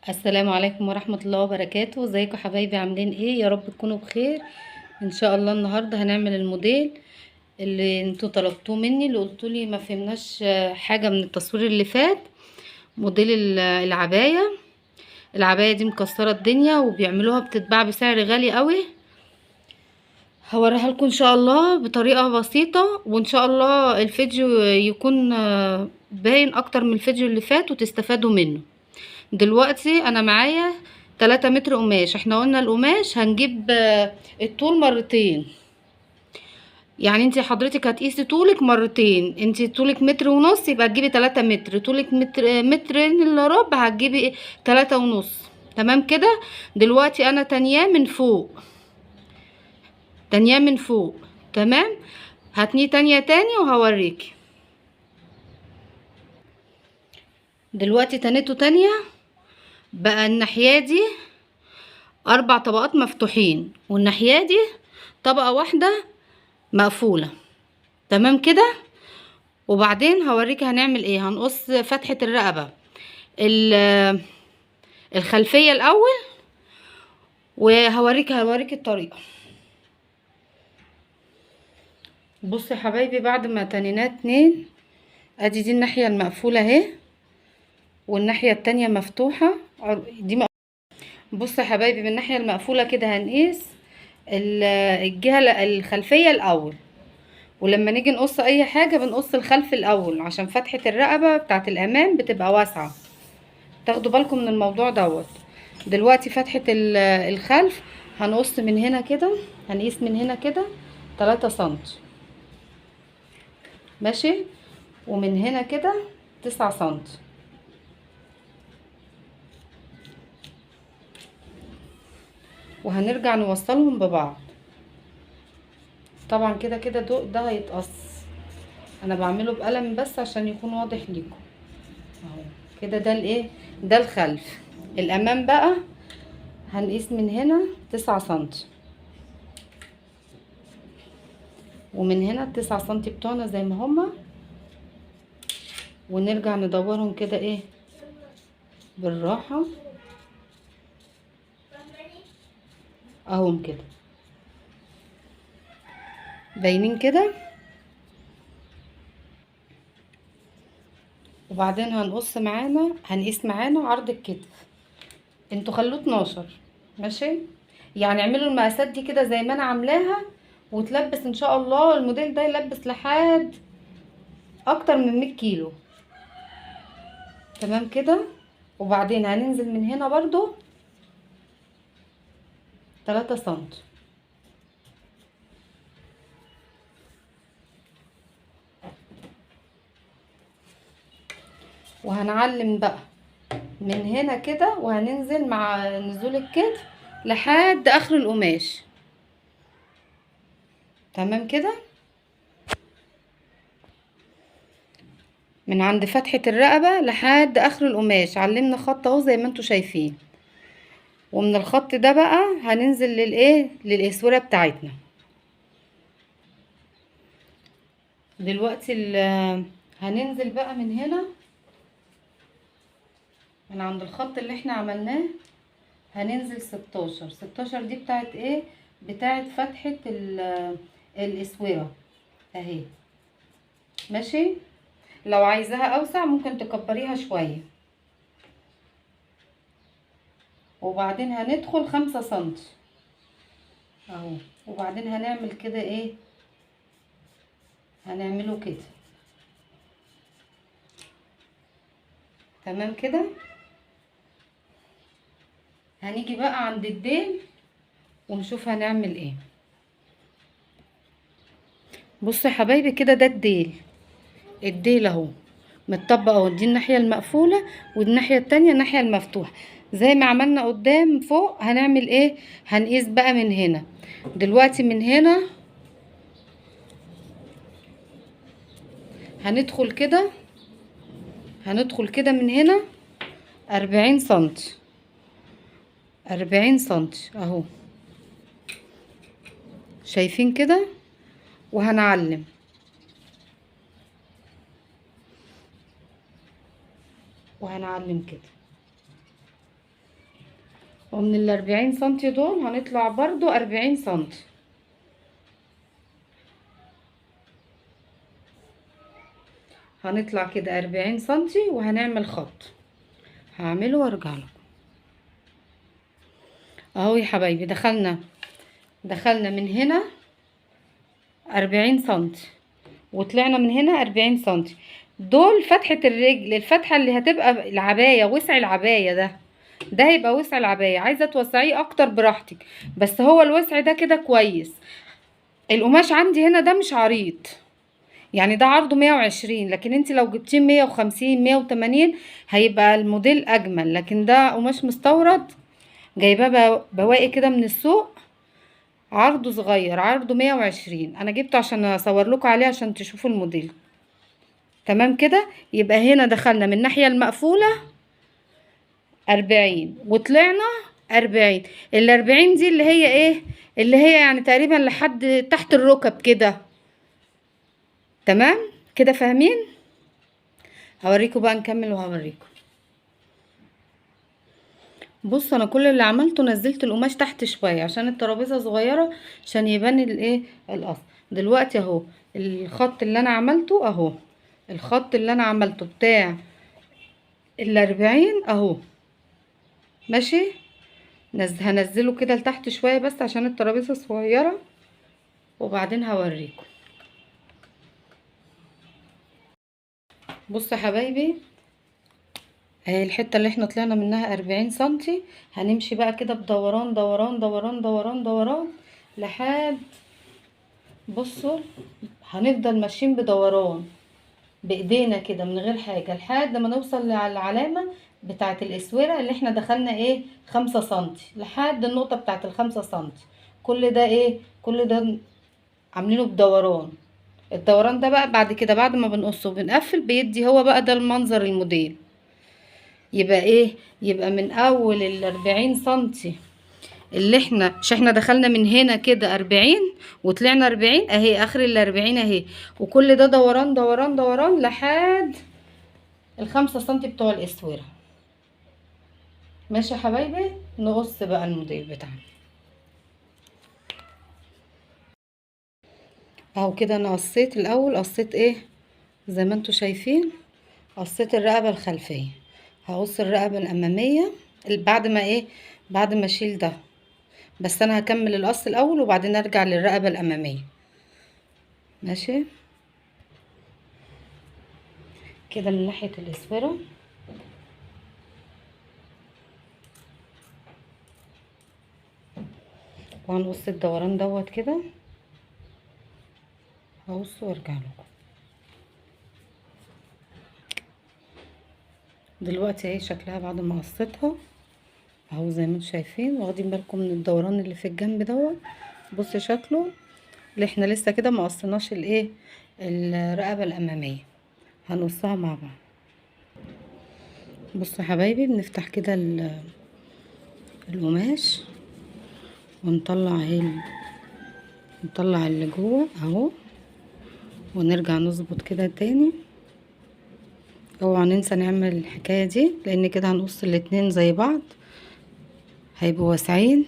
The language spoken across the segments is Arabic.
السلام عليكم ورحمة الله وبركاته. ازيكم يا حبايبي؟ عاملين ايه؟ يا رب تكونوا بخير ان شاء الله. النهاردة هنعمل الموديل اللي انتوا طلبتوه مني، اللي قلتولي ما فهمناش حاجة من التصوير اللي فات. موديل العباية. العباية دي مكسرة الدنيا وبيعملوها بتتباع بسعر غالي قوي. هوريها لكم ان شاء الله بطريقة بسيطة، وان شاء الله الفيديو يكون باين اكتر من الفيديو اللي فات وتستفادوا منه. دلوقتي انا معايا 3 متر قماش. احنا قلنا القماش هنجيب الطول مرتين، يعني انت حضرتك هتقيسي طولك مرتين. انت طولك متر ونص يبقى تجيبي 3 متر، طولك مترين الا ربع هتجيبي 3 ونص. تمام كده. دلوقتي انا تانية من فوق، تانية من فوق. تمام. هتني تانية تاني وهوريكي. دلوقتي تانيته تانية بقى الناحية دي 4 طبقات مفتوحين، والناحية دي طبقة واحدة مقفولة. تمام كده. وبعدين هوريكي هنعمل ايه. هنقص فتحة الرقبة الخلفية الاول، وهوريكي الطريقة. بصوا يا حبايبي، بعد ما تنينات 2، ادي دي الناحية المقفولة اهي، والناحية التانية مفتوحة. دي بصوا يا حبايبي، من الناحية المقفولة كده هنقيس الجهة الخلفية الاول، ولما نيجي نقص اي حاجة بنقص الخلف الاول عشان فتحة الرقبة بتاعت الامام بتبقى واسعة. تاخدوا بالكم من الموضوع دوت. دلوقتي فتحة الخلف هنقص من هنا كده، هنقيس من هنا كده 3 سنتي، ماشي، ومن هنا كده 9 سنتي، وهنرجع نوصلهم ببعض. طبعا كده كده ده هيتقص. انا بعمله بقلم بس عشان يكون واضح ليكم اهو كده. ده الايه؟ ده الخلف. الامام بقى هنقيس من هنا 9 سنتي، ومن هنا 9 سنتي بتوعنا زي ما هما، ونرجع ندورهم كده ايه بالراحة اهم كده، باينين كده. وبعدين هنقيس معانا عرض الكتف. انتوا خلوه 12، ماشي. يعني اعملوا المقاسات دي كده زي ما انا عاملاها، وتلبس ان شاء الله. الموديل ده يلبس لحد اكتر من 100 كيلو. تمام كده. وبعدين هننزل من هنا برضو 3 سنتي، وهنعلم بقى من هنا كده، وهننزل مع نزول الكتف لحد اخر القماش. تمام كده. من عند فتحة الرقبة لحد اخر القماش علمنا خط اهو زي ما انتوا شايفين. ومن الخط ده بقى هننزل للاسورة بتاعتنا. دلوقتي هننزل بقى من هنا، من عند الخط اللي احنا عملناه هننزل 16. 16 دي بتاعت ايه؟ بتاعت فتحة الاسورة اهي، ماشي. لو عايزاها اوسع ممكن تكبريها شوية. وبعدين هندخل 5 سنتي اهو، وبعدين هنعمل كده ايه، هنعمله كده. تمام كده. هنيجي بقى عند الديل ونشوف هنعمل ايه. بصوا يا حبايبي كده، ده الديل اهو متطبق اهو. دي الناحيه المقفوله، والناحيه التانية الناحيه المفتوحه زي ما عملنا قدام فوق. هنعمل ايه؟ هنقيس بقى من هنا. دلوقتي من هنا هندخل كده، من هنا 40 سنتي، 40 سنتي اهو، شايفين كده. وهنعلم كده. ومن ال40 سنتي دول هنطلع برضو 40 سنتي. هنطلع كده 40 سنتي وهنعمل خط هعمله وارجع لكم. اهو يا حبايبي دخلنا من هنا 40 سنتي وطلعنا من هنا 40 سنتي. دول فتحة الرجل، الفتحة اللي هتبقى العباية، وسع العباية ده هيبقى وسع العباية. عايزة توسعيه اكتر براحتك، بس هو الوسع ده كده كويس. القماش عندي هنا ده مش عريض، يعني ده عرضه 120، لكن انت لو جبتيه 150 180 هيبقى الموديل اجمل. لكن ده قماش مستورد جايباه بواقي كده من السوق، عرضه صغير، عرضه 120. انا جبته عشان اصور لكم عليه عشان تشوفوا الموديل. تمام كده. يبقى هنا دخلنا من الناحية المقفولة 40 وطلعنا 40. ال40 دي اللي هي ايه؟ اللي هي يعني تقريبا لحد تحت الركب كده. تمام كده، فاهمين؟ هوريكم بقى، نكمل وهوريكم. بص، انا كل اللي عملته نزلت القماش تحت شويه عشان الترابيزه صغيره، عشان يبان الايه الاصل. دلوقتي اهو الخط اللي انا عملته اهو، الخط اللي انا عملته بتاع ال40 اهو ماشي. هنزله كده لتحت شويه بس عشان الترابيزه صغيره، وبعدين هوريكم. بصوا يا حبايبي، اهي الحته اللي احنا طلعنا منها 40 سنتي. هنمشي بقى كده بدوران دوران دوران دوران دوران لحد، بصوا هنفضل ماشيين بدوران بايدينا كده من غير حاجه لحد ما نوصل للعلامه بتاعه الاسوره اللي احنا دخلنا ايه 5 سنتي، لحد النقطه بتاعه ال5 سنتي. كل ده ايه؟ كل ده عاملينه بدوران. الدوران ده بقى بعد كده بعد ما بنقصه وبنقفل بيدي هو بقى ده المنظر الموديل. يبقى ايه؟ يبقى من اول ال40 سنتي اللي احنا، مش احنا دخلنا من هنا كده 40 وطلعنا 40، اهي اخر ال40 اهي، وكل ده دوران دوران دوران لحد ال5 سنتي بتوع الاسوره. ماشي يا حبايبي، نقص بقى الموديل بتاعنا اهو كده. انا قصيت الاول، قصيت ايه زي ما انتوا شايفين، قصيت الرقبه الخلفيه. هقص الرقبه الاماميه بعد ما ايه، بعد ما اشيل ده. بس انا هكمل القص الاول وبعدين ارجع للرقبه الاماميه. ماشي كده من ناحيه الاسوره. وهنقص الدوران دوت كده، هقص وارجع لكم. دلوقتي اهي شكلها بعد ما قصيتها اهو زي ما انتم شايفين، واخدين بالكم من الدوران اللي في الجنب دوت. بص شكله، اللي احنا لسه كده ما قصيناش الايه الرقبه الاماميه، هنقصها مع بعض. بصوا يا حبايبي، بنفتح كده القماش ونطلع اهي، نطلع اللي جوه اهو، ونرجع نظبط كده تاني. اوعى ننسى نعمل الحكايه دي، لان كده هنقص الاتنين زي بعض هيبقوا واسعين.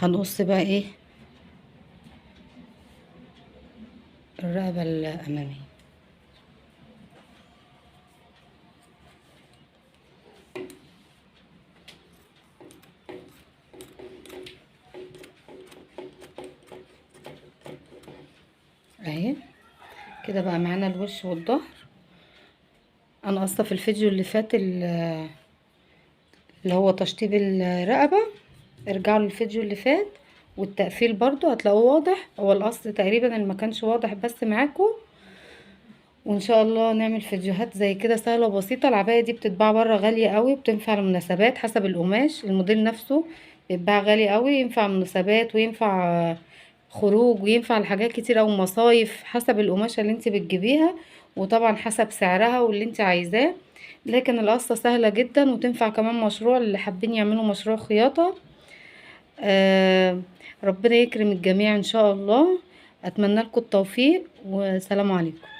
هنقص بقى ايه الرقبه الاماميه. اهي كده بقى معانا الوش والظهر. انا قصه في الفيديو اللي فات اللي هو تشطيب الرقبه، ارجعوا للفيديو اللي فات، والتقفيل برضو هتلاقوه واضح. هو القص تقريبا اللي ما كانش واضح بس معاكم. وان شاء الله نعمل فيديوهات زي كده سهله وبسيطه. العبايه دي بتتباع بره غاليه قوي، بتنفع للمناسبات حسب القماش. الموديل نفسه بيتباع غالي قوي، ينفع مناسبات وينفع خروج وينفع لحاجات كتير او مصايف، حسب القماشه اللي انت بتجيبيها، وطبعا حسب سعرها واللي انت عايزاه. لكن القصه سهله جدا وتنفع كمان مشروع اللي حابين يعملوا مشروع خياطه. آه ربنا يكرم الجميع ان شاء الله. اتمنى لكم التوفيق، والسلام عليكم.